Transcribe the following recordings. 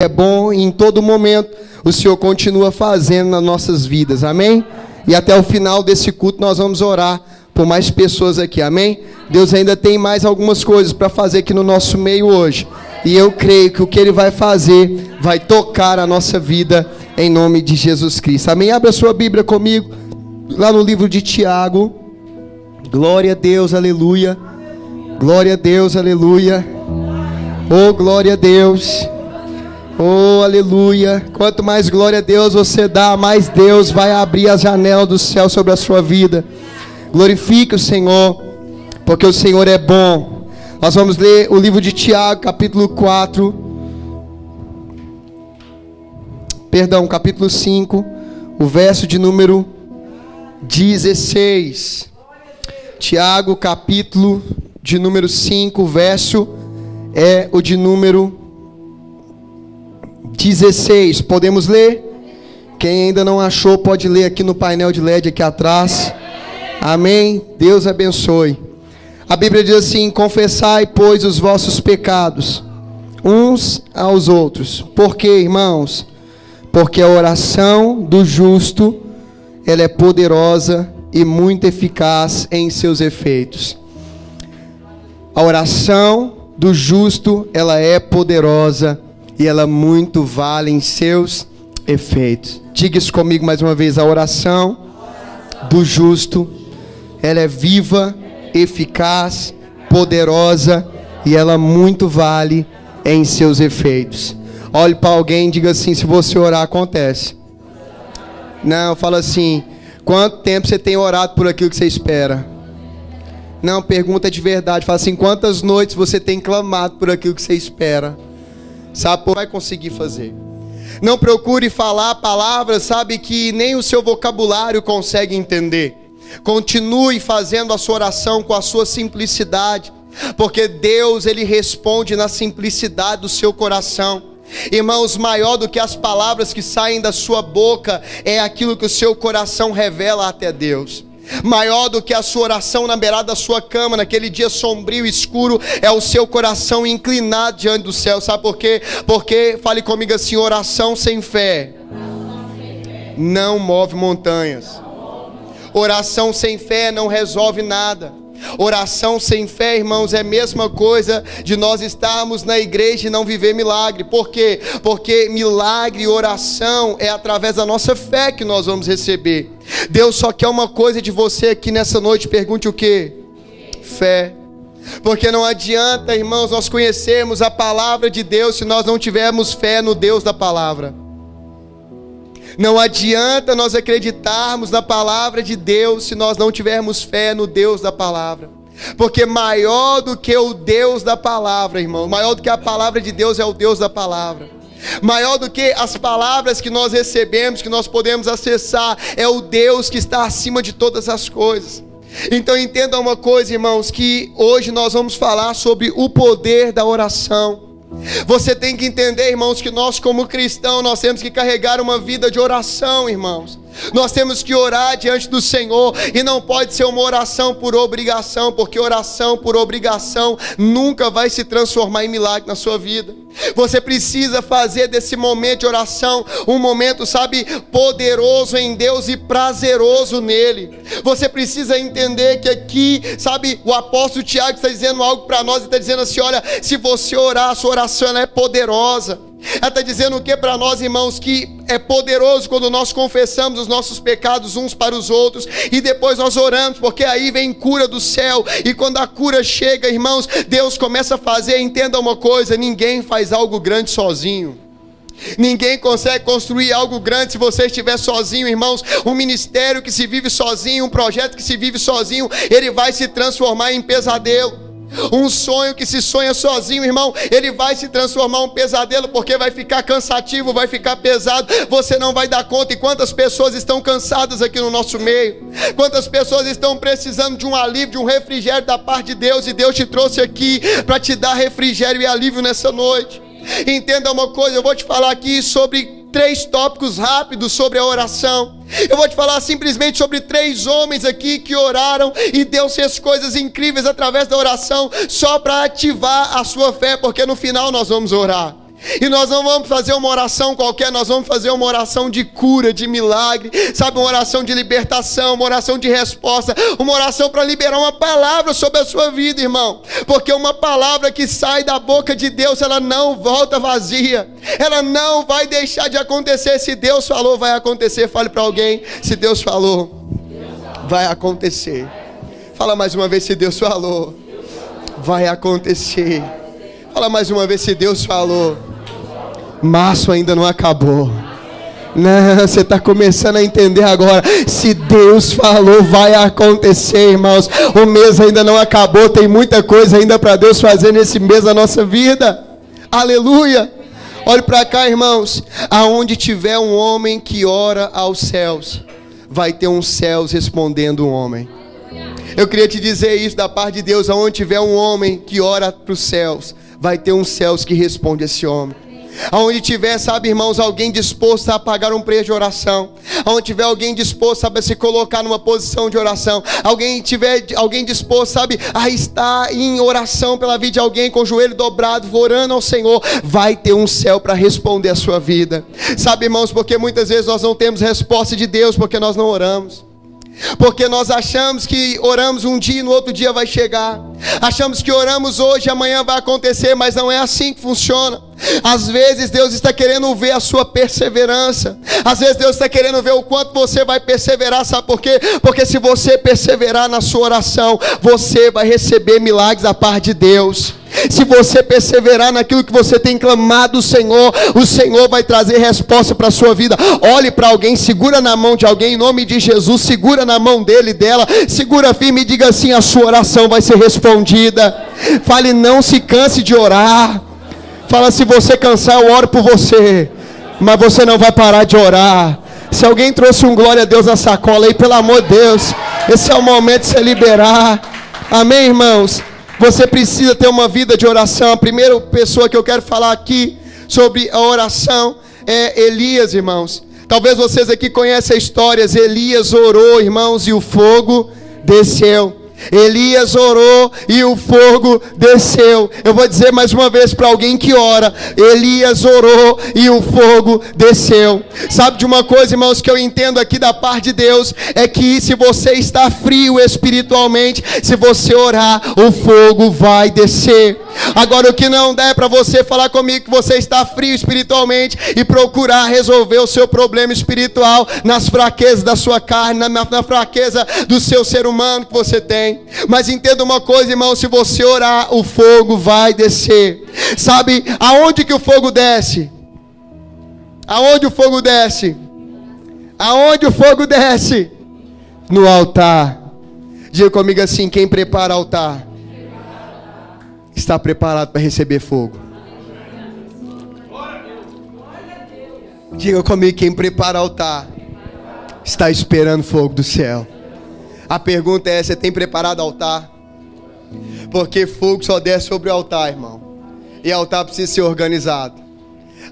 é bom e em todo momento o Senhor continua fazendo nas nossas vidas, amém? E até o final desse culto nós vamos orar por mais pessoas aqui, amém? Deus ainda tem mais algumas coisas para fazer aqui no nosso meio hoje, e eu creio que o que Ele vai fazer vai tocar a nossa vida em nome de Jesus Cristo, amém? Abra a sua Bíblia comigo, lá no livro de Tiago. Glória a Deus, aleluia. Glória a Deus, aleluia. Oh, glória a Deus. Oh, aleluia. Quanto mais glória a Deus você dá, mais Deus vai abrir as janelas do céu sobre a sua vida. Glorifique o Senhor, porque o Senhor é bom. Nós vamos ler o livro de Tiago, capítulo 4. Perdão, capítulo 5, o verso de número 16. Tiago, capítulo de número 5, o verso é o de número 16. Podemos ler? Quem ainda não achou pode ler aqui no painel de LED aqui atrás. Amém? Deus abençoe. A Bíblia diz assim: confessai, pois, os vossos pecados uns aos outros. Por quê, irmãos? Porque a oração do justo, ela é poderosa e muito eficaz em seus efeitos. A oração do justo, ela é poderosa e ela muito vale em seus efeitos. Diga isso comigo mais uma vez: a oração do justo, ela é viva, eficaz, poderosa e ela muito vale em seus efeitos. Olhe para alguém e diga assim: se você orar, acontece. Não, fala assim: quanto tempo você tem orado por aquilo que você espera? Não, pergunta de verdade. Fala assim: quantas noites você tem clamado por aquilo que você espera? Sabe, vai conseguir fazer. Não procure falar palavras, sabe, que nem o seu vocabulário consegue entender. Continue fazendo a sua oração com a sua simplicidade, porque Deus, Ele responde na simplicidade do seu coração. Irmãos, maior do que as palavras que saem da sua boca é aquilo que o seu coração revela até Deus. Maior do que a sua oração na beirada da sua cama, naquele dia sombrio e escuro, é o seu coração inclinado diante do céu. Sabe por quê? Porque, fale comigo assim: oração sem fé não move montanhas. Oração sem fé não resolve nada. Oração sem fé, irmãos, é a mesma coisa de nós estarmos na igreja e não viver milagre. Por quê? Porque milagre e oração é através da nossa fé que nós vamos receber. Deus só quer uma coisa de você aqui nessa noite. Pergunte o quê? Fé. Porque não adianta, irmãos, nós conhecermos a palavra de Deus se nós não tivermos fé no Deus da palavra. Não adianta nós acreditarmos na palavra de Deus se nós não tivermos fé no Deus da palavra. Porque maior do que o Deus da palavra, irmão, maior do que a palavra de Deus é o Deus da palavra. Maior do que as palavras que nós recebemos, que nós podemos acessar, é o Deus que está acima de todas as coisas. Então entenda uma coisa, irmãos, que hoje nós vamos falar sobre o poder da oração. Você tem que entender, irmãos, que nós como cristãos, nós temos que carregar uma vida de oração, irmãos. Nós temos que orar diante do Senhor, e não pode ser uma oração por obrigação, porque oração por obrigação nunca vai se transformar em milagre na sua vida. Você precisa fazer desse momento de oração um momento, sabe, poderoso em Deus e prazeroso nele. Você precisa entender que aqui, sabe, o apóstolo Tiago está dizendo algo para nós, ele está dizendo assim: olha, se você orar, a sua oração ela é poderosa. Ela está dizendo o que para nós, irmãos? Que é poderoso quando nós confessamos os nossos pecados uns para os outros e depois nós oramos, porque aí vem cura do céu. E quando a cura chega, irmãos, Deus começa a fazer. Entenda uma coisa: ninguém faz algo grande sozinho. Ninguém consegue construir algo grande se você estiver sozinho, irmãos. Um ministério que se vive sozinho, um projeto que se vive sozinho, ele vai se transformar em pesadelo. Um sonho que se sonha sozinho, irmão, ele vai se transformar em um pesadelo, porque vai ficar cansativo, vai ficar pesado, você não vai dar conta. E quantas pessoas estão cansadas aqui no nosso meio? Quantas pessoas estão precisando de um alívio, de um refrigério da parte de Deus, e Deus te trouxe aqui para te dar refrigério e alívio nessa noite. Entenda uma coisa, eu vou te falar aqui sobre 3 tópicos rápidos sobre a oração. Eu vou te falar simplesmente sobre 3 homens aqui que oraram e Deus fez coisas incríveis através da oração, só para ativar a sua fé, porque no final nós vamos orar. E nós não vamos fazer uma oração qualquer, nós vamos fazer uma oração de cura, de milagre, sabe, uma oração de libertação, uma oração de resposta, uma oração para liberar uma palavra sobre a sua vida, irmão. Porque uma palavra que sai da boca de Deus, ela não volta vazia, ela não vai deixar de acontecer. Se Deus falou, vai acontecer. Fale para alguém: se Deus falou, vai acontecer. Fala mais uma vez: se Deus falou, vai acontecer. Fala mais uma vez: se Deus falou. Março ainda não acabou. Não, você está começando a entender agora. Se Deus falou, vai acontecer, irmãos. O mês ainda não acabou. Tem muita coisa ainda para Deus fazer nesse mês da nossa vida. Aleluia. Olhe para cá, irmãos. Aonde tiver um homem que ora aos céus, vai ter uns céus respondendo um homem. Eu queria te dizer isso da parte de Deus. Aonde tiver um homem que ora para os céus, vai ter uns céus que responde esse homem. Aonde tiver, sabe, irmãos, alguém disposto a pagar um preço de oração, aonde tiver alguém disposto, sabe, a se colocar numa posição de oração, alguém disposto, sabe, a estar em oração pela vida de alguém, com o joelho dobrado, orando ao Senhor, vai ter um céu para responder a sua vida. Sabe, irmãos, porque muitas vezes nós não temos resposta de Deus porque nós não oramos. Porque nós achamos que oramos um dia e no outro dia vai chegar. Achamos que oramos hoje e amanhã vai acontecer, mas não é assim que funciona. Às vezes Deus está querendo ver a sua perseverança. Às vezes Deus está querendo ver o quanto você vai perseverar. Sabe por quê? Porque se você perseverar na sua oração, você vai receber milagres da parte de Deus. Se você perseverar naquilo que você tem clamado, o Senhor vai trazer resposta para a sua vida. Olhe para alguém, segura na mão de alguém, em nome de Jesus, segura na mão dele, dela, segura firme e diga assim: a sua oração vai ser respondida. Fale: não se canse de orar. Fala: se você cansar, eu oro por você, mas você não vai parar de orar. Se alguém trouxe um glória a Deus na sacola aí, pelo amor de Deus, esse é o momento de você liberar. Amém, irmãos? Você precisa ter uma vida de oração. A primeira pessoa que eu quero falar aqui sobre a oração é Elias, irmãos. Talvez vocês aqui conheçam a história. Elias orou, irmãos, e o fogo desceu. Elias orou e o fogo desceu. Eu vou dizer mais uma vez para alguém que ora: Elias orou e o fogo desceu. Sabe de uma coisa, irmãos, que eu entendo aqui da parte de Deus, é que se você está frio espiritualmente, se você orar, o fogo vai descer. Agora, o que não dá é para você falar comigo que você está frio espiritualmente e procurar resolver o seu problema espiritual nas fraquezas da sua carne, na fraqueza do seu ser humano que você tem. Mas entenda uma coisa, irmão: se você orar, o fogo vai descer. Sabe aonde que o fogo desce? Aonde o fogo desce? Aonde o fogo desce? No altar. Diga comigo assim: quem prepara altar está preparado para receber fogo. Diga comigo: quem prepara altar está esperando fogo do céu. A pergunta é: você tem preparado altar? Porque fogo só desce sobre o altar, irmão. E altar precisa ser organizado.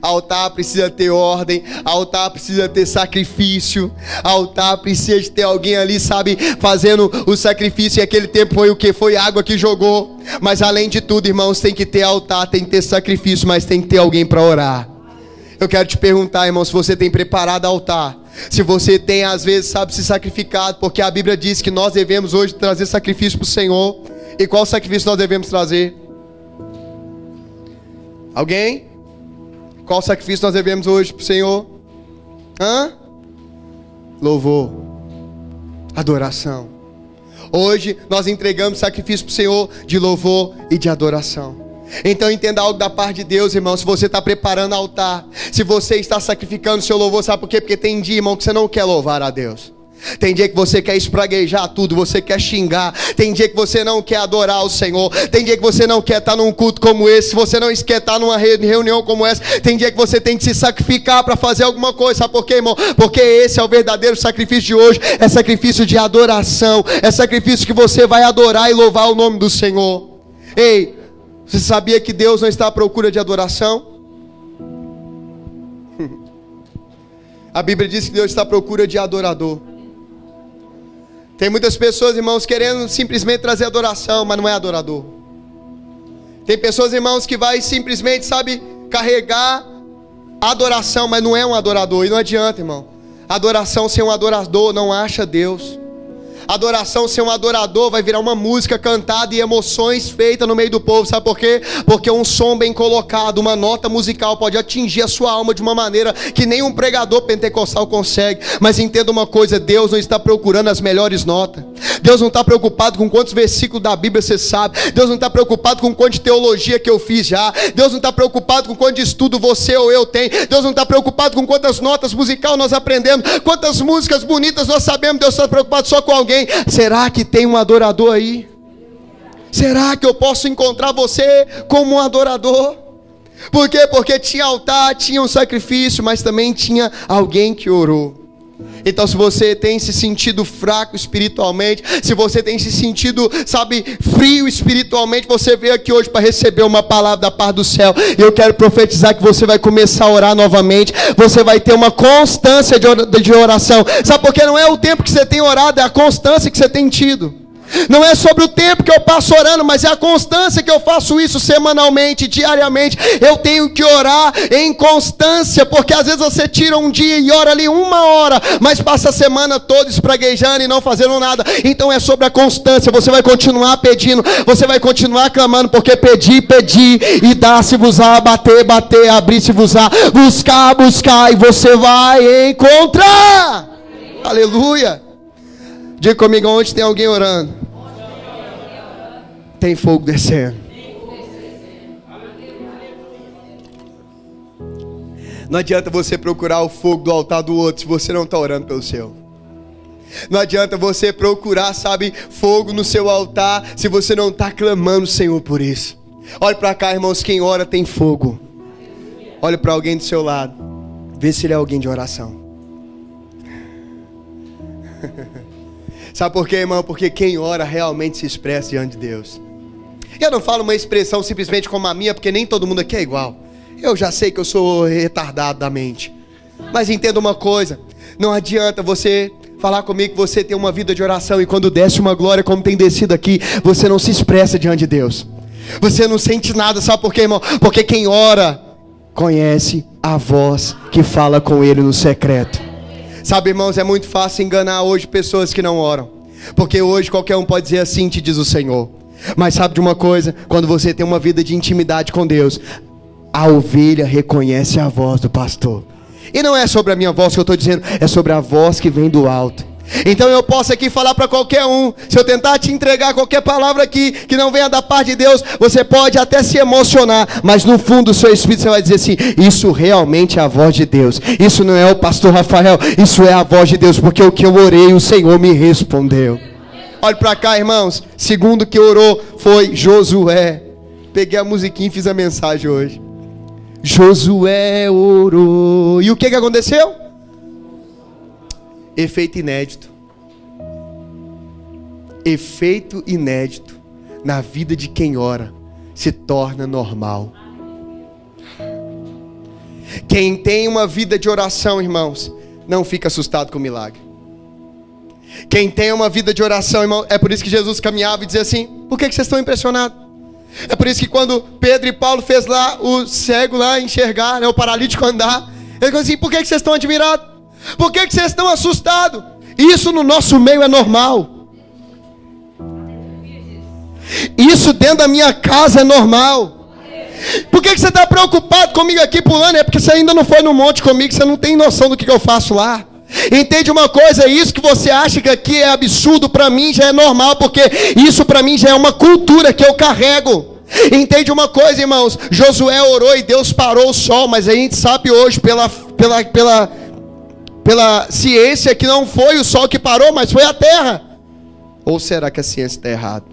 Altar precisa ter ordem. Altar precisa ter sacrifício. Altar precisa de ter alguém ali, sabe, fazendo o sacrifício. E aquele tempo foi o que? Foi água que jogou. Mas além de tudo, irmãos, tem que ter altar, tem que ter sacrifício, mas tem que ter alguém para orar. Eu quero te perguntar, irmão, se você tem preparado altar. Se você tem, às vezes, sabe, se sacrificado. Porque a Bíblia diz que nós devemos hoje trazer sacrifício para o Senhor. E qual sacrifício nós devemos trazer? Alguém? Qual sacrifício nós devemos hoje para o Senhor? Louvor. Adoração. Hoje nós entregamos sacrifício para o Senhor de louvor e de adoração. Então entenda algo da parte de Deus, irmão. Se você está preparando altar, se você está sacrificando o seu louvor, sabe por quê? Porque tem dia, irmão, que você não quer louvar a Deus. Tem dia que você quer espraguejar tudo, você quer xingar. Tem dia que você não quer adorar o Senhor. Tem dia que você não quer estar num culto como esse. Você não quer estar numa reunião como essa. Tem dia que você tem que se sacrificar para fazer alguma coisa. Sabe por quê, irmão? Porque esse é o verdadeiro sacrifício de hoje. É sacrifício de adoração. É sacrifício que você vai adorar e louvar o nome do Senhor. Ei, você sabia que Deus não está à procura de adoração? A Bíblia diz que Deus está à procura de adorador. Tem muitas pessoas, irmãos, querendo simplesmente trazer adoração, mas não é adorador. Tem pessoas, irmãos, que vai simplesmente, sabe, carregar adoração, mas não é um adorador. E não adianta, irmão. Adoração sem um adorador não acha Deus. Adoração sem um adorador vai virar uma música cantada e emoções feitas no meio do povo. Sabe por quê? Porque um som bem colocado, uma nota musical pode atingir a sua alma de uma maneira que nem um pregador pentecostal consegue. Mas entenda uma coisa, Deus não está procurando as melhores notas. Deus não está preocupado com quantos versículos da Bíblia você sabe. Deus não está preocupado com quanto de teologia que eu fiz já. Deus não está preocupado com quanto de estudo você ou eu tem. Deus não está preocupado com quantas notas musicais nós aprendemos, quantas músicas bonitas nós sabemos. Deus está preocupado só com alguém. Será que tem um adorador aí? Será que eu posso encontrar você como um adorador? Por quê? Porque tinha altar, tinha um sacrifício, mas também tinha alguém que orou. Então, se você tem se sentido fraco espiritualmente, se você tem se sentido, frio espiritualmente, você veio aqui hoje para receber uma palavra da parte do céu. E eu quero profetizar que você vai começar a orar novamente. Você vai ter uma constância de oração. Sabe por quê? Não é o tempo que você tem orado, é a constância que você tem tido. Não é sobre o tempo que eu passo orando, mas é a constância que eu faço isso semanalmente, diariamente. Eu tenho que orar em constância, porque às vezes você tira um dia e ora ali 1 hora, mas passa a semana toda espraguejando e não fazendo nada. Então é sobre a constância. Você vai continuar pedindo, você vai continuar clamando, porque pedir, e dá-se-vos-á, bater, abrir-se-vos-á, buscar, e você vai encontrar. Aleluia. Diga comigo, onde tem alguém orando, tem fogo descendo. Não adianta você procurar o fogo do altar do outro se você não está orando pelo seu. Não adianta você procurar, fogo no seu altar se você não está clamando o Senhor por isso. Olhe para cá, irmãos, quem ora tem fogo. Olhe para alguém do seu lado, vê se ele é alguém de oração. Sabe por quê, irmão? Porque quem ora realmente se expressa diante de Deus. Eu não falo uma expressão simplesmente como a minha, porque nem todo mundo aqui é igual. Eu já sei que eu sou retardado da mente. Mas entenda uma coisa, não adianta você falar comigo que você tem uma vida de oração e quando desce uma glória como tem descido aqui, você não se expressa diante de Deus. Você não sente nada, sabe por quê, irmão? Porque quem ora conhece a voz que fala com ele no secreto. Sabe, irmãos, é muito fácil enganar hoje pessoas que não oram. Porque hoje qualquer um pode dizer assim, te diz o Senhor. Mas sabe de uma coisa? Quando você tem uma vida de intimidade com Deus, a ovelha reconhece a voz do pastor. E não é sobre a minha voz que eu estou dizendo, é sobre a voz que vem do alto. Então eu posso aqui falar para qualquer um. Se eu tentar te entregar qualquer palavra aqui que não venha da parte de Deus, você pode até se emocionar, mas no fundo do seu espírito você vai dizer assim, isso realmente é a voz de Deus. Isso não é o pastor Rafael, isso é a voz de Deus, porque o que eu orei, o Senhor me respondeu. Olhe para cá, irmãos. Segundo que orou foi Josué. Peguei a musiquinha e fiz a mensagem hoje. Josué orou. E o que aconteceu? Efeito inédito. Efeito inédito na vida de quem ora se torna normal. Quem tem uma vida de oração, irmãos, não fica assustado com o milagre. Quem tem uma vida de oração, irmão, é por isso que Jesus caminhava e dizia assim, por que vocês estão impressionados? É por isso que quando Pedro e Paulo fez lá o cego lá enxergar, o paralítico andar, ele falou assim, por que vocês estão admirados? Por que vocês estão assustados? Isso no nosso meio é normal. Isso dentro da minha casa é normal. Por que você está preocupado comigo aqui pulando? É porque você ainda não foi no monte comigo, você não tem noção do que eu faço lá. Entende uma coisa, isso que você acha que aqui é absurdo, para mim já é normal, porque isso para mim já é uma cultura que eu carrego. Entende uma coisa, irmãos, Josué orou e Deus parou o sol, mas a gente sabe hoje pela ciência que não foi o sol que parou, mas foi a terra. Ou será que a ciência está errada?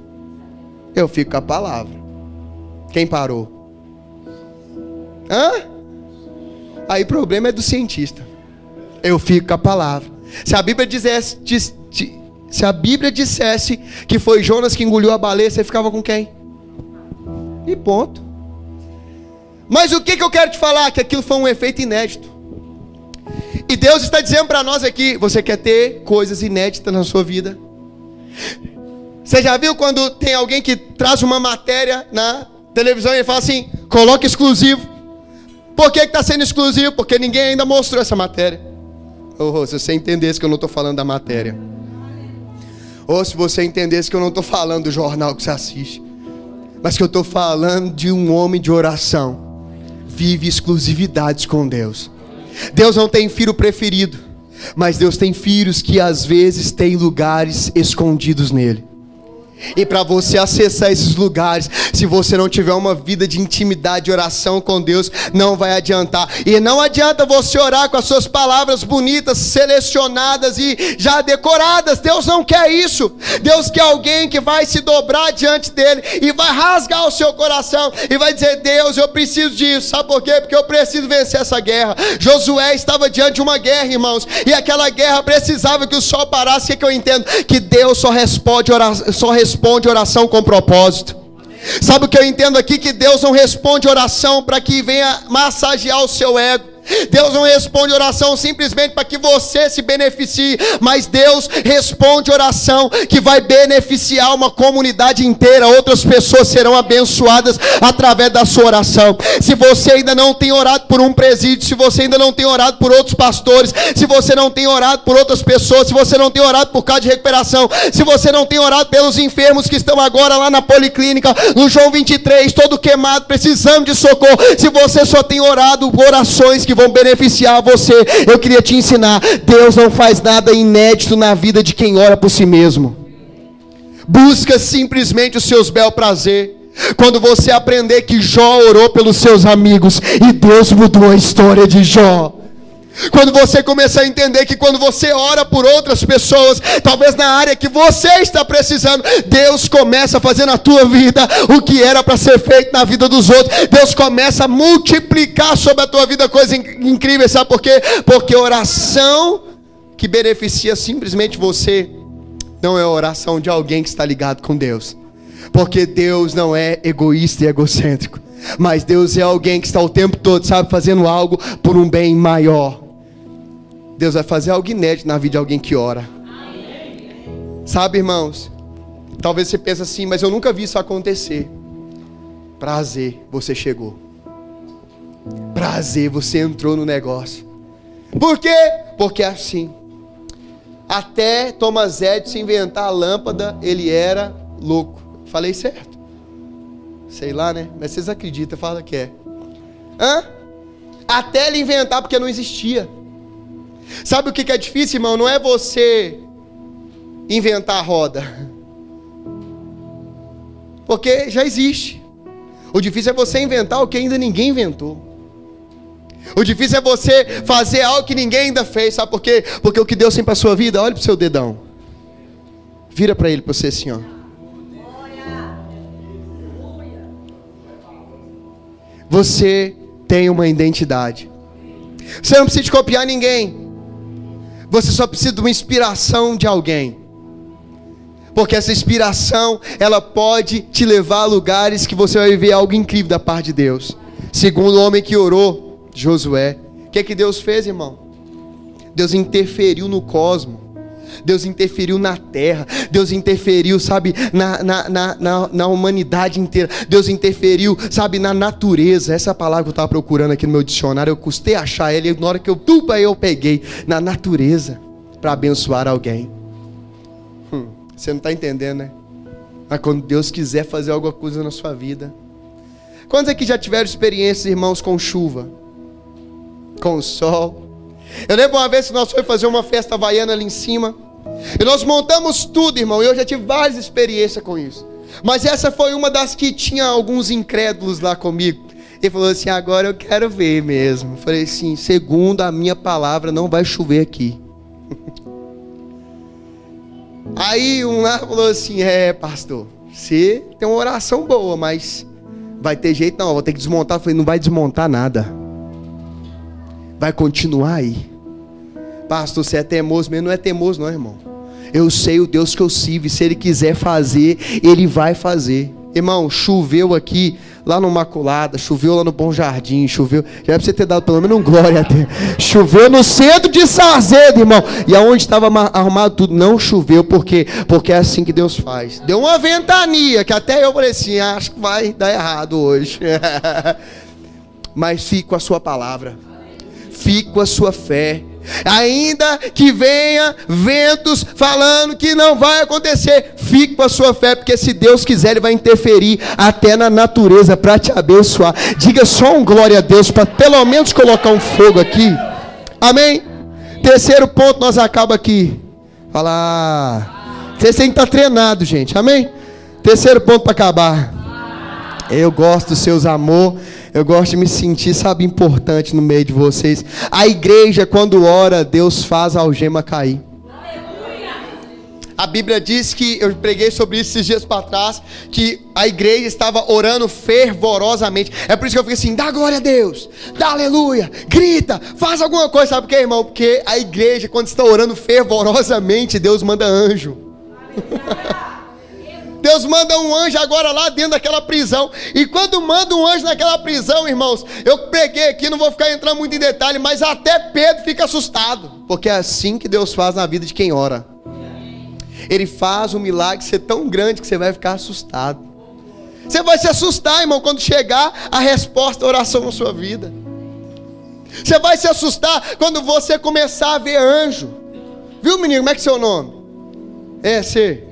Eu fico com a palavra. Quem parou? Aí o problema é do cientista. Eu fico com a palavra. Se a Bíblia dissesse que foi Jonas que engoliu a baleia, você ficava com quem? E ponto. Mas o que eu quero te falar? Que aquilo foi um efeito inédito. E Deus está dizendo para nós aqui, você quer ter coisas inéditas na sua vida? Você já viu quando tem alguém que traz uma matéria na televisão e ele fala assim, coloca exclusivo, Por que está sendo exclusivo? Porque ninguém ainda mostrou essa matéria. Ou se você entendesse que eu não estou falando da matéria. Ou se você entendesse que eu não estou falando do jornal que você assiste. Mas que eu estou falando de um homem de oração. Vive exclusividades com Deus. Deus não tem filho preferido. Mas Deus tem filhos que às vezes têm lugares escondidos nele. E para você acessar esses lugares, se você não tiver uma vida de intimidade, de oração com Deus, não vai adiantar. E não adianta você orar com as suas palavras bonitas, selecionadas e já decoradas. Deus não quer isso. Deus quer alguém que vai se dobrar diante dele e vai rasgar o seu coração e vai dizer: Deus, eu preciso disso. Sabe por quê? Porque eu preciso vencer essa guerra. Josué estava diante de uma guerra, irmãos, e aquela guerra precisava que o sol parasse. O que eu entendo? Que Deus só responde oração com propósito. Sabe o que eu entendo aqui? Que Deus não responde oração para que venha massagear o seu ego. Deus não responde oração simplesmente para que você se beneficie, mas Deus responde oração que vai beneficiar uma comunidade inteira. Outras pessoas serão abençoadas através da sua oração. Se você ainda não tem orado por um presídio, se você ainda não tem orado por outros pastores, se você não tem orado por outras pessoas, se você não tem orado por casa de recuperação, se você não tem orado pelos enfermos que estão agora lá na policlínica, no João 23, todo queimado, precisando de socorro, se você só tem orado orações que vão beneficiar você, eu queria te ensinar: Deus não faz nada inédito na vida de quem ora por si mesmo. Busca simplesmente os seus bel prazer. Quando você aprender que Jó orou pelos seus amigos e Deus mudou a história de Jó. Quando você começar a entender que quando você ora por outras pessoas, talvez na área que você está precisando, Deus começa a fazer na tua vida o que era para ser feito na vida dos outros. Deus começa a multiplicar sobre a tua vida coisas incríveis. Sabe por quê? Porque oração que beneficia simplesmente você não é a oração de alguém que está ligado com Deus. Porque Deus não é egoísta e egocêntrico, mas Deus é alguém que está o tempo todo, sabe, fazendo algo por um bem maior. Deus vai fazer algo inédito na vida de alguém que ora. Sabe, irmãos, talvez você pense assim: mas eu nunca vi isso acontecer. Prazer, você chegou. Prazer, você entrou no negócio. Por quê? Porque é assim. Até Thomas Edison inventar a lâmpada, ele era louco. Falei certo? Sei lá, né? Mas vocês acreditam, fala que é. Até ele inventar, porque não existia. Sabe o que é difícil, irmão? Não é você inventar a roda, porque já existe. O difícil é você inventar o que ainda ninguém inventou. O difícil é você fazer algo que ninguém ainda fez. Sabe por quê? Porque o que Deus tem para a sua vida, olha para o seu dedão. Vira para ele, para você assim, ó. Você tem uma identidade. Você não precisa de copiar ninguém. Você só precisa de uma inspiração de alguém. Porque essa inspiração, ela pode te levar a lugares que você vai viver algo incrível da parte de Deus. Segundo o homem que orou, Josué. O que Deus fez, irmão? Deus interferiu no cosmos. Deus interferiu na terra. Deus interferiu, sabe, na humanidade inteira. Deus interferiu, sabe, na natureza. Essa é a palavra que eu estava procurando aqui no meu dicionário. Eu custei achar ele. Na hora que eu peguei. Na natureza. Para abençoar alguém. Você não está entendendo, né? Mas quando Deus quiser fazer alguma coisa na sua vida. Quantos aqui já tiveram experiências, irmãos, com chuva? Com sol? Eu lembro uma vez que nós fomos fazer uma festa havaiana ali em cima. E nós montamos tudo, irmão. E eu já tive várias experiências com isso. Mas essa foi uma das que tinha alguns incrédulos lá comigo. Ele falou assim: agora eu quero ver mesmo. Eu falei assim: segundo a minha palavra, não vai chover aqui. Aí um lá falou assim: pastor, você tem uma oração boa, mas vai ter jeito não, vou ter que desmontar. Eu falei: não vai desmontar nada. Vai continuar aí. Pastor, você é teimoso mesmo? Não é teimoso não, irmão. Eu sei o Deus que eu sirvo. Se Ele quiser fazer, Ele vai fazer. Irmão, choveu aqui, lá no Imaculada, choveu lá no Bom Jardim, choveu, já é pra você ter dado pelo menos um glória a Deus. Choveu no centro de Sarzedo, irmão. E aonde estava arrumado tudo, não choveu, por quê? Porque é assim que Deus faz. Deu uma ventania, que até eu falei assim: acho que vai dar errado hoje. mas fique com a sua palavra, fique com a sua fé. Ainda que venha ventos falando que não vai acontecer, fique com a sua fé, porque se Deus quiser Ele vai interferir até na natureza para te abençoar. Diga só um glória a Deus, para pelo menos colocar um fogo aqui. Amém? Terceiro ponto, nós acaba aqui. Fala, vocês têm que estar treinados, gente. Amém? Terceiro ponto para acabar. Eu gosto dos seus amor. Eu gosto de me sentir, sabe, importante no meio de vocês. A igreja, quando ora, Deus faz a algema cair. A Bíblia diz que, eu preguei sobre isso esses dias para trás, que a igreja estava orando fervorosamente. É por isso que eu fiquei assim, dá glória a Deus, dá aleluia, grita, faz alguma coisa. Sabe por quê, irmão? Porque a igreja, quando está orando fervorosamente, Deus manda anjo. Deus manda um anjo agora lá dentro daquela prisão. E quando manda um anjo naquela prisão, irmãos, eu preguei aqui, não vou ficar entrando muito em detalhe, mas até Pedro fica assustado. Porque é assim que Deus faz na vida de quem ora. Ele faz um milagre ser tão grande que você vai ficar assustado. Você vai se assustar, irmão, quando chegar a resposta à oração na sua vida. Você vai se assustar quando você começar a ver anjo. Viu, menino, como é que é seu nome? Você...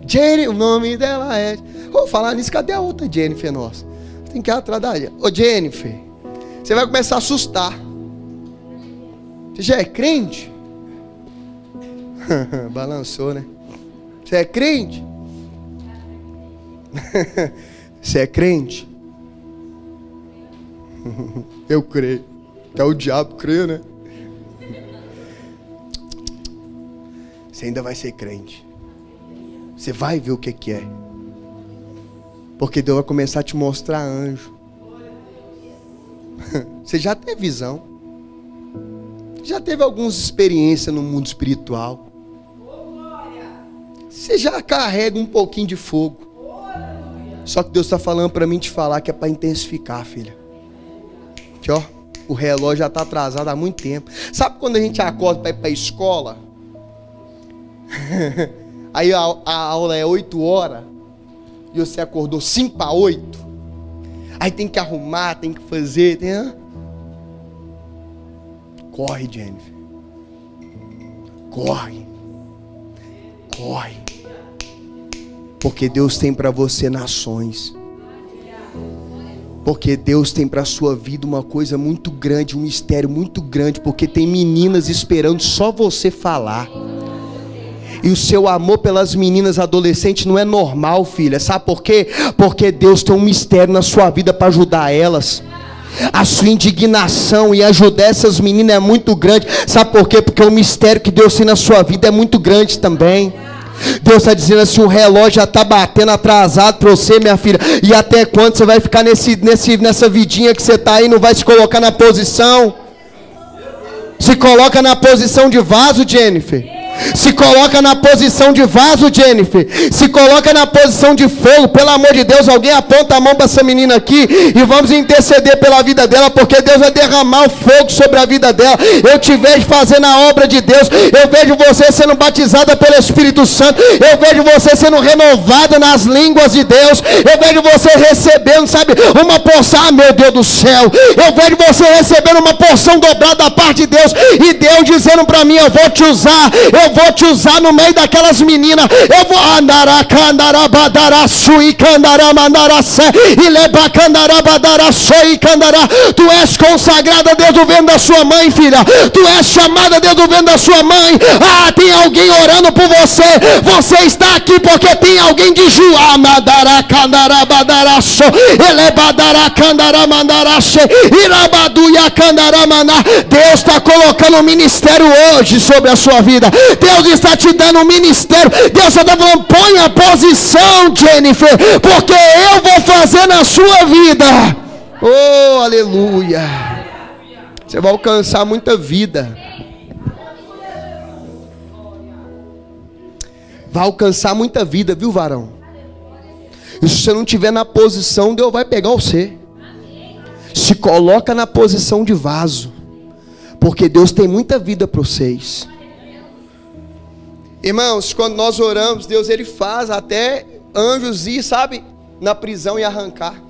Jenny, o nome dela é... Vou falar nisso, cadê a outra Jennifer nossa? Tem que ir atrás da... Ô Jennifer, você vai começar a assustar. Você já é crente? Balançou, né? Você é crente? Você é crente? Eu creio. Até o diabo crê, né? Você ainda vai ser crente. Você vai ver o que é. Porque Deus vai começar a te mostrar anjo. Você já teve visão. Já teve algumas experiências no mundo espiritual. Você já carrega um pouquinho de fogo. Só que Deus está falando para mim te falar que é para intensificar, filha. Aqui, ó, o relógio já está atrasado há muito tempo. Sabe quando a gente acorda para ir para a escola? Aí a aula é 8 horas e você acordou 5 para 8. Aí tem que arrumar, tem que fazer. Corre, Jennifer. Corre. Corre. Porque Deus tem para você nações. Porque Deus tem para a sua vida uma coisa muito grande, um mistério muito grande. Porque tem meninas esperando só você falar. E o seu amor pelas meninas adolescentes não é normal, filha. Sabe por quê? Porque Deus tem um mistério na sua vida para ajudar elas. A sua indignação em ajudar essas meninas é muito grande. Sabe por quê? Porque o mistério que Deus tem na sua vida é muito grande também. Deus está dizendo assim, o relógio já está batendo atrasado para você, minha filha. E até quando você vai ficar nessa vidinha que você está aí, não vai se colocar na posição? Se coloca na posição de vaso, Jennifer. Se coloca na posição de vaso, Jennifer. Se coloca na posição de fogo. Pelo amor de Deus, alguém aponta a mão para essa menina aqui e vamos interceder pela vida dela, porque Deus vai derramar o fogo sobre a vida dela. Eu te vejo fazendo a obra de Deus. Eu vejo você sendo batizada pelo Espírito Santo. Eu vejo você sendo renovada nas línguas de Deus. Eu vejo você recebendo, sabe, uma porção. Ah, meu Deus do céu. Eu vejo você recebendo uma porção dobrada da parte de Deus. E Deus dizendo para mim, eu vou te usar. Eu vou te usar no meio daquelas meninas. Eu vou andar candarabadara sui candaramandaraçé e leba candarabadara sui candará. Tu és consagrada desde o ventre da sua mãe, filha. Tu és chamada desde o ventre da sua mãe. Ah, tem alguém orando por você. Você está aqui porque tem alguém de Juá. Madara candarabadara so elebadara candaramandaraxé irabaduia candaramana. Deus está colocando um ministério hoje sobre a sua vida. Deus está te dando um ministério. Deus está falando, põe a posição, Jennifer, porque eu vou fazer na sua vida. Oh, aleluia. Você vai alcançar muita vida. Vai alcançar muita vida, viu, varão? E se você não estiver na posição, Deus vai pegar você. Se coloca na posição de vaso, porque Deus tem muita vida para vocês. Irmãos, quando nós oramos, Deus ele faz até anjos ir, sabe, na prisão e arrancar.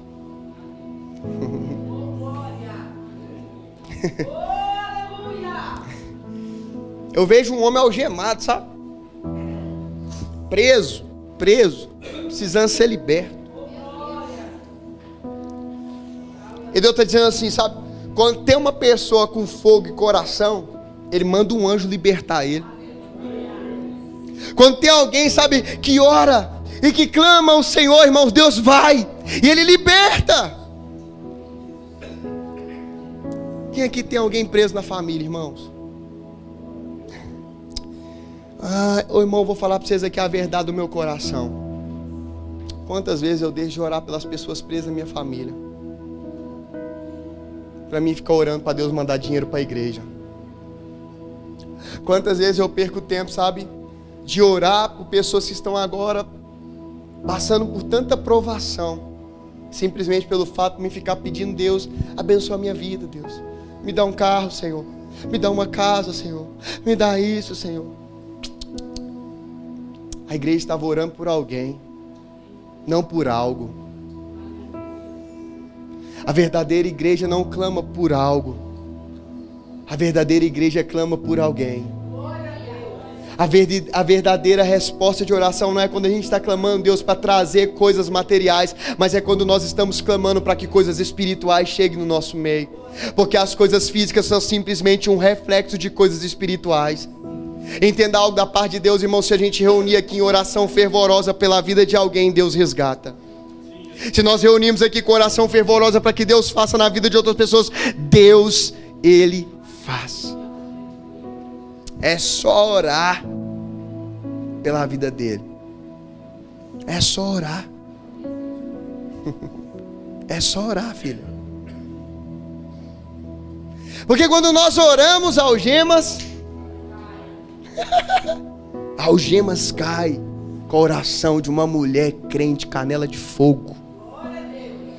Eu vejo um homem algemado, sabe? Preso, precisando ser liberto. E Deus está dizendo assim, sabe? Quando tem uma pessoa com fogo e coração, Ele manda um anjo libertar ele. Quando tem alguém, sabe, que ora e que clama ao Senhor, irmãos, Deus vai e Ele liberta. Quem aqui tem alguém preso na família, irmãos? Irmão, eu vou falar para vocês aqui a verdade do meu coração. Quantas vezes eu deixo de orar pelas pessoas presas na minha família, para mim ficar orando para Deus mandar dinheiro para a igreja. Quantas vezes eu perco tempo, sabe, de orar por pessoas que estão agora passando por tanta provação, simplesmente pelo fato de me ficar pedindo: Deus, abençoa a minha vida, Deus, me dá um carro, Senhor, me dá uma casa, Senhor, me dá isso, Senhor. A igreja estava orando por alguém, não por algo. A verdadeira igreja não clama por algo. A verdadeira igreja clama por alguém. A verdadeira resposta de oração não é quando a gente está clamando, Deus, para trazer coisas materiais, mas é quando nós estamos clamando para que coisas espirituais cheguem no nosso meio. Porque as coisas físicas são simplesmente um reflexo de coisas espirituais. Entenda algo da parte de Deus, irmão: se a gente reunir aqui em oração fervorosa pela vida de alguém, Deus resgata. Se nós reunirmos aqui com oração fervorosa para que Deus faça na vida de outras pessoas, Deus, Ele faz. É só orar pela vida dele. É só orar. É só orar, filho. Porque quando nós oramos, algemas cai com a oração de uma mulher crente, canela de fogo.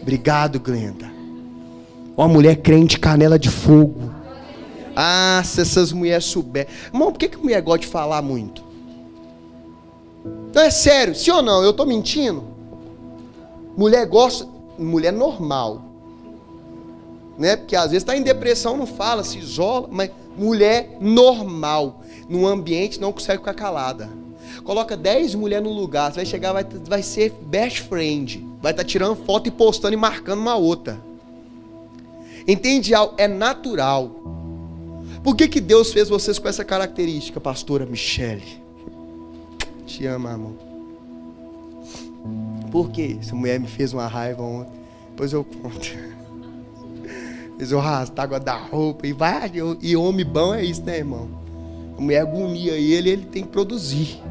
Obrigado, Glenda. Uma mulher crente, canela de fogo. Se essas mulheres souberem. Irmão, por que mulher gosta de falar muito? Não, é sério, sim ou não? Eu estou mentindo? Mulher gosta, mulher normal, né? Porque às vezes está em depressão, não fala, se isola. Mas mulher normal, num ambiente, não consegue ficar calada. Coloca 10 mulheres no lugar, você vai chegar, vai ser best friend. Vai estar tirando foto e postando e marcando uma outra. Entende algo? É natural. Por que Deus fez vocês com essa característica, pastora Michele? Te amo, amor. Por quê? Essa mulher me fez uma raiva ontem. Depois eu conto. Fez eu arrastar água da roupa. E homem bom é isso, né, irmão? A mulher agonia ele tem que produzir.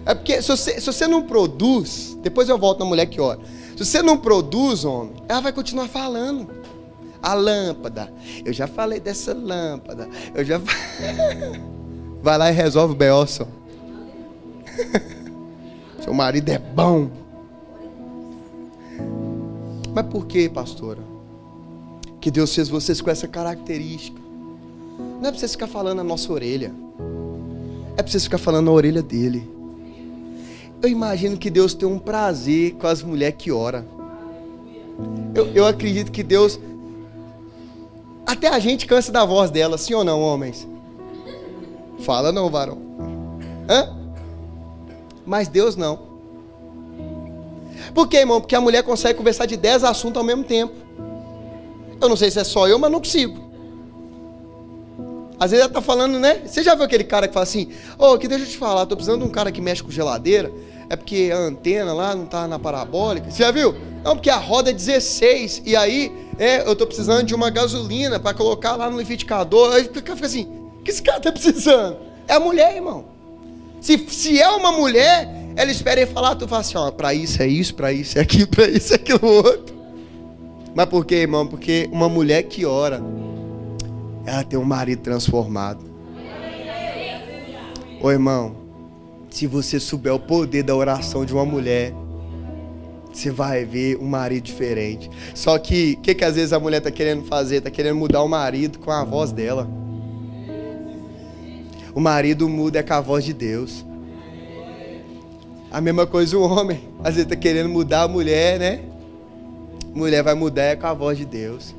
É porque se você não produz, depois eu volto na mulher que ora. Se você não produz, homem, ela vai continuar falando. A lâmpada, eu já falei dessa lâmpada. Vai lá e resolve o B.O. só. Seu marido é bom. Mas por que, pastora? Que Deus fez vocês com essa característica. Não é para vocês ficar falando na nossa orelha. É para vocês ficar falando na orelha dele. Eu imagino que Deus tem um prazer com as mulheres que oram. Eu acredito que Deus... Até a gente cansa da voz dela, sim ou não, homens? Fala não, varão. Mas Deus não. Por quê, irmão? Porque a mulher consegue conversar de 10 assuntos ao mesmo tempo. Eu não sei se é só eu, mas não consigo. Às vezes ela tá falando, né? Você já viu aquele cara que fala assim: que deixa eu te falar, tô precisando de um cara que mexe com geladeira. É porque a antena lá não tá na parabólica. Você já viu? Não, porque a roda é 16. E aí, eu tô precisando de uma gasolina para colocar lá no liquidificador. Aí fica assim: o que esse cara tá precisando? É a mulher, irmão. Se é uma mulher, ela espera ele falar, tu fala assim: para isso é isso, para isso é aquilo, para isso é aquilo outro. Mas por quê, irmão? Porque uma mulher que ora, ela tem um marido transformado. Ô, irmão, se você souber o poder da oração de uma mulher, você vai ver um marido diferente. Só que, o que às vezes a mulher está querendo fazer? Está querendo mudar o marido com a voz dela. O marido muda com a voz de Deus. A mesma coisa o homem. Às vezes está querendo mudar a mulher, né? A mulher vai mudar com a voz de Deus.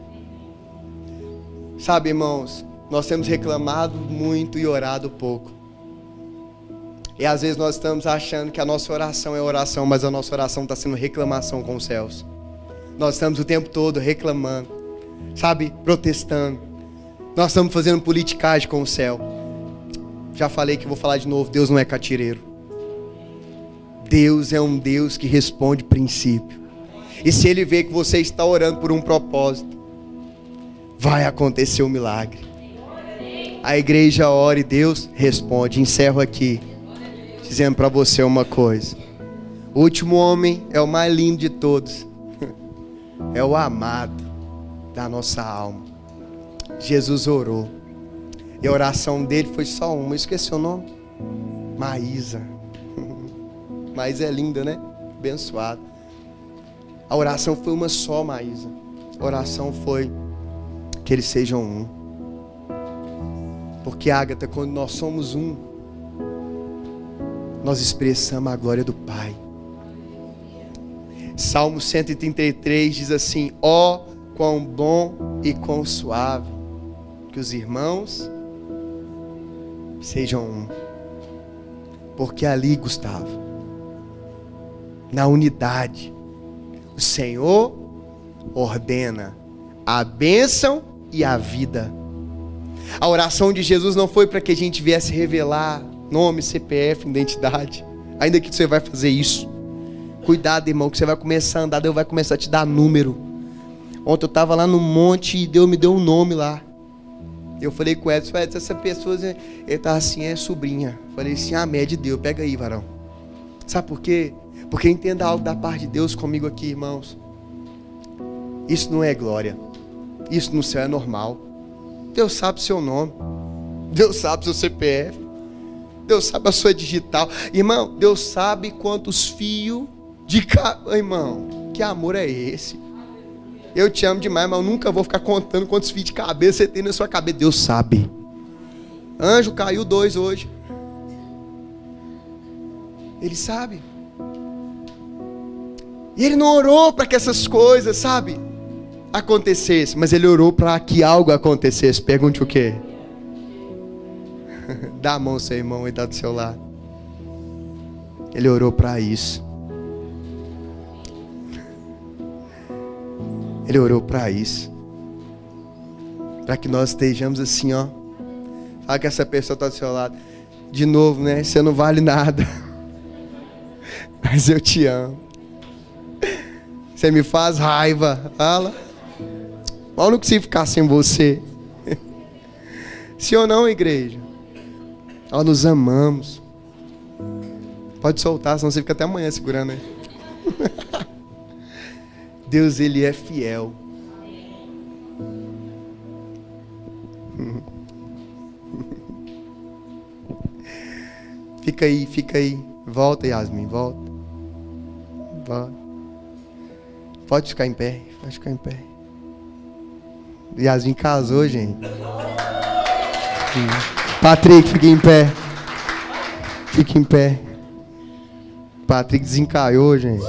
Sabe, irmãos, nós temos reclamado muito e orado pouco. E às vezes nós estamos achando que a nossa oração é oração, mas a nossa oração está sendo reclamação com os céus. Nós estamos o tempo todo reclamando, sabe, protestando. Nós estamos fazendo politicagem com o céu. Já falei que vou falar de novo, Deus não é catireiro. Deus é um Deus que responde princípio. E se Ele vê que você está orando por um propósito, vai acontecer um milagre. A igreja ora e Deus responde. Encerro aqui dizendo para você uma coisa. O último homem é o mais lindo de todos. É o amado da nossa alma. Jesus orou. E a oração dele foi só uma. Eu esqueci o nome. Maísa. Maísa é linda, né? Abençoada. A oração foi uma só, Maísa. A oração foi que eles sejam um. Porque, Ágata, quando nós somos um, nós expressamos a glória do Pai. Salmo 133 diz assim: ó, quão bom e quão suave que os irmãos sejam um. Porque ali, Gustavo, na unidade, o Senhor ordena a bênção e a vida. A oração de Jesus não foi para que a gente viesse revelar nome, CPF, identidade. Ainda que você vai fazer isso. Cuidado, irmão, que você vai começar a andar, Deus vai começar a te dar número. Ontem eu estava lá no monte e Deus me deu um nome lá. Eu falei com o Edson, essa pessoa, ele estava assim, é sobrinha. Falei assim, é de Deus, pega aí, varão. Sabe por quê? Porque entenda algo da parte de Deus comigo aqui, irmãos. Isso não é glória. Isso no céu é normal. Deus sabe o seu nome. Deus sabe o seu CPF. Deus sabe a sua digital. Irmão, Deus sabe quantos fios de cabelo. Irmão, que amor é esse? Eu te amo demais, mas eu nunca vou ficar contando quantos fios de cabelo você tem na sua cabeça. Deus sabe. Anjo, caiu 2 hoje. Ele sabe. E ele não orou para que essas coisas, sabe, acontecessem, mas ele orou para que algo acontecesse. Pergunte o quê? Dá a mão ao seu irmão e dá do seu lado. Ele orou para isso. Ele orou para isso. Para que nós estejamos assim, ó. Fala que essa pessoa está do seu lado. De novo, né? Você não vale nada. Mas eu te amo. Você me faz raiva. Fala. Eu não consigo ficar sem você. Sim ou não, igreja? Nós nos amamos. Pode soltar, senão você fica até amanhã segurando aí. Deus, Ele é fiel. Fica aí, fica aí. Volta, Yasmin, volta. Volta. Pode ficar em pé, pode ficar em pé. Yasmin casou, gente. Patrick, fica em pé. Fica em pé. Patrick desencaiou, gente.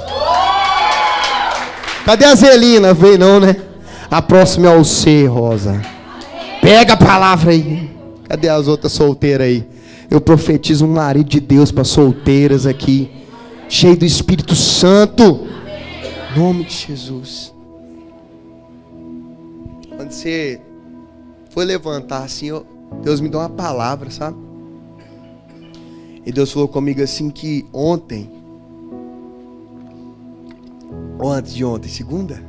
Cadê a Zelina? Veio não, né? A próxima é o C, Rosa. Pega a palavra aí. Cadê as outras solteiras aí? Eu profetizo um marido de Deus para solteiras aqui. Cheio do Espírito Santo. Em nome de Jesus. Quando você foi levantar assim, Deus me deu uma palavra, sabe? E Deus falou comigo assim que ontem, ou antes de ontem, segunda?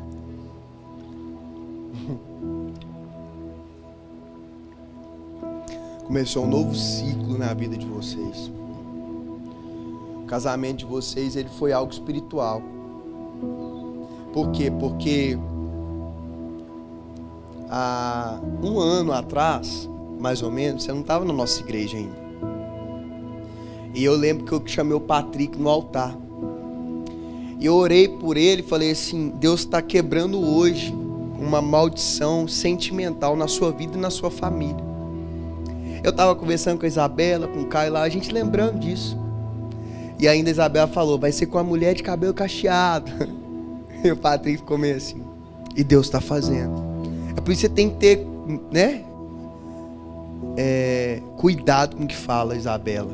Começou um novo ciclo na vida de vocês. O casamento de vocês, ele foi algo espiritual. Por quê? Porque há um ano atrás, mais ou menos, você não estava na nossa igreja ainda. E eu lembro que eu chamei o Patrick no altar. E eu orei por ele e falei assim: Deus está quebrando hoje uma maldição sentimental na sua vida e na sua família. Eu estava conversando com a Isabela, com o Caio lá, a gente lembrando disso. E ainda a Isabela falou: vai ser com a mulher de cabelo cacheado. E o Patrick ficou meio assim. E Deus está fazendo. É por isso que você tem que ter né? Cuidado com o que fala, Isabela.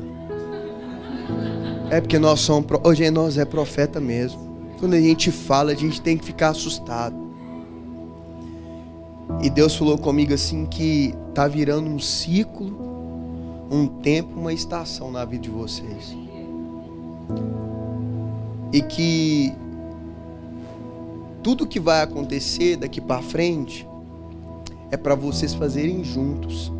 É porque nós somos, hoje nós é profeta mesmo. Quando a gente fala, a gente tem que ficar assustado. E Deus falou comigo assim que tá virando um ciclo, um tempo, uma estação na vida de vocês. E que tudo que vai acontecer daqui para frente é para vocês fazerem juntos,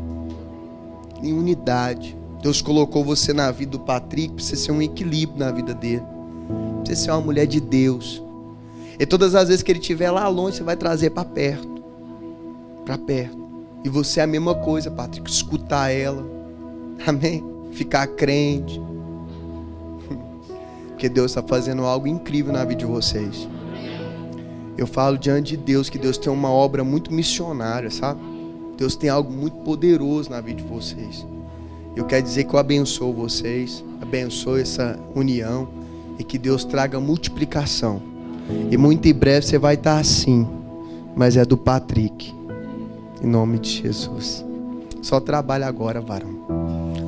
em unidade. Deus colocou você na vida do Patrick para você ser um equilíbrio na vida dele, para você ser uma mulher de Deus. E todas as vezes que ele estiver lá longe, você vai trazer para perto. Para perto. E você é a mesma coisa, Patrick, escutar ela. Amém? Ficar crente. Porque Deus está fazendo algo incrível na vida de vocês. Eu falo diante de Deus que Deus tem uma obra muito missionária, sabe? Deus tem algo muito poderoso na vida de vocês. Eu quero dizer que eu abençoo vocês, abençoo essa união e que Deus traga multiplicação. E muito em breve você vai estar assim, mas é do Patrick. Em nome de Jesus. Só trabalha agora, varão.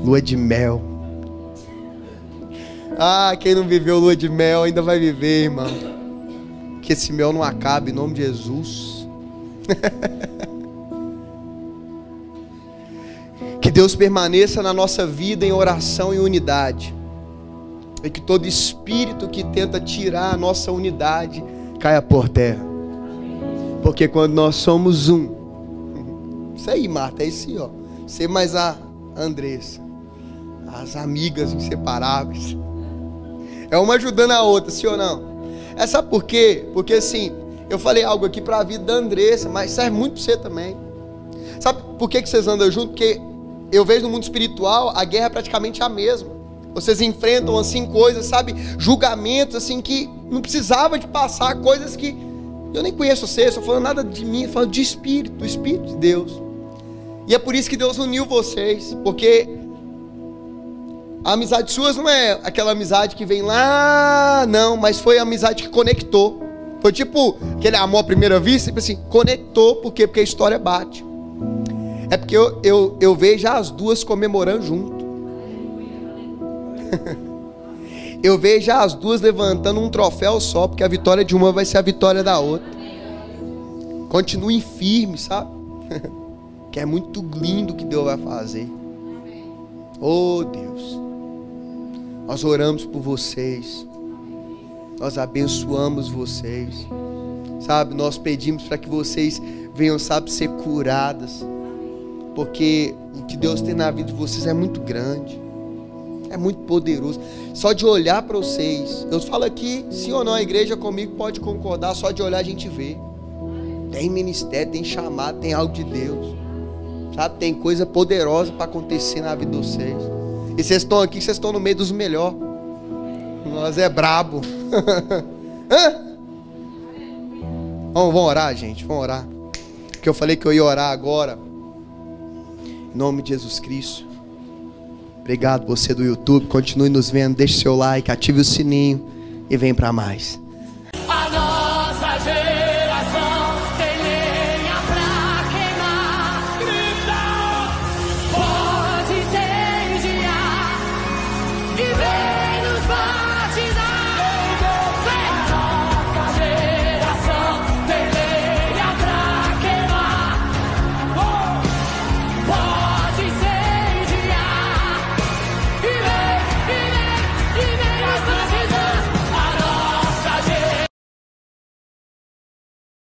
Lua de mel. Ah, quem não viveu lua de mel ainda vai viver, irmão. Que esse mel não acabe, em nome de Jesus. Que Deus permaneça na nossa vida em oração e unidade. E que todo espírito que tenta tirar a nossa unidade caia por terra. Porque quando nós somos um, isso aí, Marta, é isso aí, ó. Você mais a Andressa, as amigas inseparáveis. É uma ajudando a outra, sim ou não? Sabe por quê? Porque assim, eu falei algo aqui para a vida da Andressa, mas serve muito para você também. Sabe por que vocês andam juntos? Porque eu vejo no mundo espiritual, a guerra é praticamente a mesma. Vocês enfrentam assim coisas, sabe? Julgamentos assim que não precisava de passar, coisas que eu nem conheço você, estou falando nada de mim, eu falo de espírito, do Espírito de Deus. E é por isso que Deus uniu vocês, porque a amizade suas não é aquela amizade que vem lá, não, mas foi a amizade que conectou. Foi tipo aquele amor à primeira vista, tipo assim, conectou, por quê? Porque a história bate. É porque eu vejo as duas comemorando junto. Eu vejo as duas levantando um troféu só, porque a vitória de uma vai ser a vitória da outra. Continuem firmes, sabe? Que é muito lindo o que Deus vai fazer. Oh Deus, nós oramos por vocês, nós abençoamos vocês, sabe? Nós pedimos para que vocês venham, sabe, ser curadas, porque o que Deus tem na vida de vocês é muito grande, é muito poderoso. Só de olhar para vocês, eu falo aqui, sim ou não, a igreja comigo pode concordar, só de olhar a gente vê. Tem ministério, tem chamado, tem algo de Deus, sabe? Tem coisa poderosa para acontecer na vida de vocês. E vocês estão aqui, vocês estão no meio dos melhores. Nós é brabo. Vamos orar, gente, vamos orar. Porque eu falei que eu ia orar agora. Em nome de Jesus Cristo. Obrigado você do YouTube, continue nos vendo, deixe seu like, ative o sininho e vem para mais.